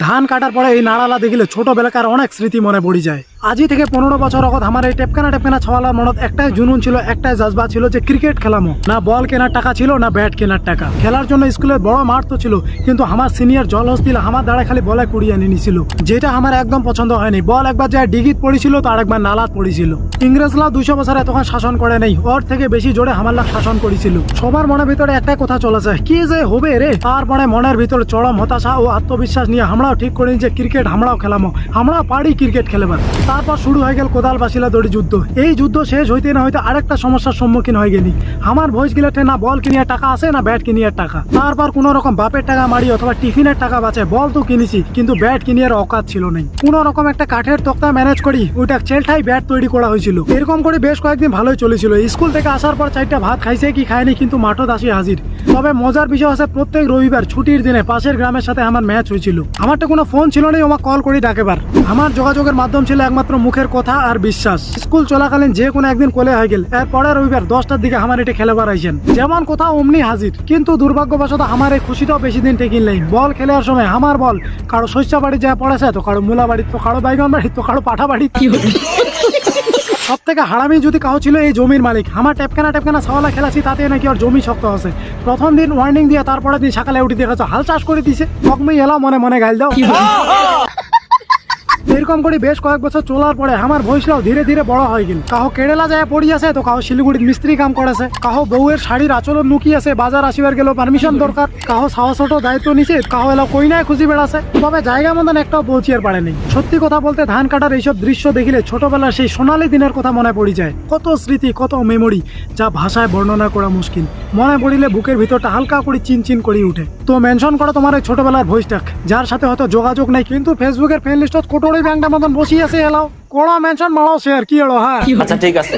ধান কাটার পরে এই নাড়ালা দেখিলে ছোটবেলাকার অনেক স্মৃতি মনে পড়ে যায়। আজি থেকে 15 বছর আগত আমার এই টেপকানা ছাওয়ালার মনত একটাই জুনুন ছিল, একটাই জজবা ছিল যে ক্রিকেট খেলামো। না বল কেনার টাকা ছিল, না ব্যাট কেনার টাকা। খেলার জন্য স্কুলের বড় মাঠ তো ছিল, কিন্তু আমার সিনিয়র জল হস্তিল আমার দ্বারা খালি বলে কুড়িয়ে আনি নিছিল, যেটা আমার একদম পছন্দ হয়নি। বল একবার যায় ডিগিত পড়েছিল, তো আরেকবার নালাত পড়েছিল। ইংরেজরা 200 বছর এতক্ষণ শাসন করে নেই, ওর থেকে বেশি জোরে হামাল্লা শাসন করেছিল। সবার মনের ভিতরে একটাই কথা চলেছে, কি যে হবে রে। তারপরে মনের ভিতরে চরম হতাশা ও আত্মবিশ্বাস নিয়ে আমরাও ঠিক করি যে ক্রিকেট আমরাও খেলামো, আমরা পারি ক্রিকেট খেলেবার। তারপর শুরু হয়ে গেল কোদাল বাসিলা দড়ি যুদ্ধ। এই যুদ্ধ শেষ হইতে না হইতে আরেকটা সমস্যার সম্মুখীন হয়ে গেলি। আমার ভয়েস গিলাতে না বল কিনিয়ার টাকা আছে, না ব্যাট কিনিয়ার টাকা। তারপর কোন রকম বাপের টাকা মারি অথবা টিফিনের টাকা বাঁচে বল তো কিনেছি, কিন্তু ব্যাট কিনিয়ার অকাত ছিল নাই। কোন রকম একটা কাঠের তক্তা ম্যানেজ করি ওইটা চেলঠাই ব্যাট তৈরি করা হয়েছিল। এরকম করে বেশ কয়েকদিন ভালোই চলেছিল। স্কুল থেকে আসার পর 4টা ভাত খাইছে কি খায়নি, কিন্তু মাঠত আসি হাজির। তবে মজার বিষয় আছে, প্রত্যেক রবিবার ছুটির দিনে পাশের গ্রামের সাথে আমার ম্যাচ হয়েছিল। আমার তো কোনো ফোন ছিল না, আমার কল করে ডাকেবার। আমার যোগাযোগের মাধ্যম ছিল একমাত্র মুখের কথা আর বিশ্বাস। স্কুল চলাকালীন যে কোনো একদিন কোলে হয়ে গেল। এর পরে রবিবার 10টার দিকে আমার এটা খেলেবার আইসেন, যেমন কোথাও অমনি হাজির। কিন্তু দুর্ভাগ্যবশত আমার এই খুশিটাও বেশি দিন টেকিল নাই। বল খেলার সময় আমার বল কারো শস্যা বাড়ি যা পড়েছে, তো কারো মূলা বাড়ি, তো কারো বাইগন বাড়ি, তো কারো পাঠা বাড়ি। সব থেকে হারামি যদি কাউ ছিল এই জমির মালিক। আমার টেপকানা ছাওয়ালা খেলাছি, তাতে নাকি ওর জমি শক্ত আছে। প্রথম দিন ওয়ার্নিং দিয়ে তারপরে দিন সকালে উঠে দেখাচ্ছ হাল চাষ করে দিছে। তকমি এলাম মনে মনে গাইল দাও। এরকম করে বেশ কয়েক বছর চলার পরে আমার ভবিষ্যৎ ধীরে ধীরে বড় হয়ে গেল। কাহো কেরালা যায় পড়ি আছে, তো কাহো শিলিগুড়ির মিস্ত্রি কাম করেছে। কাহো বউয়ের শাড়ির আচরণ লুকিয়ে আছে, বাজার আসিবার গেল পারমিশন দরকার। কাহো সাহস ছোট দায়িত্ব নিছে, কাহো এলা কইনায় খুঁজি বেড়াছে। তবে জায়গা মতন একটাও পৌঁছিয়ার পারেনি। সত্যি কথা বলতে ধান কাটার এইসব দৃশ্য দেখিলে ছোটবেলার সেই সোনালী দিনের কথা মনে পড়ে যায়। কত স্মৃতি, কত মেমোরি, যা ভাষায় বর্ণনা করা মুশকিল। মনে পড়িলে বুকের ভিতরটা হালকা করে চিনচিন করে উঠে। তো মেনশন করো তোমার ওই ছোটবেলার ভয়েসটাক, যার সাথে হয়তো যোগাযোগ নাই, কিন্তু ফেসবুকের ফ্রেন্ড লিস্টত কোটরি ব্যাংকটা মতন বসি আছে। এলাও কোড়া মেনশন মারাও শেয়ার কি এলো। হ্যাঁ, আচ্ছা ঠিক আছে।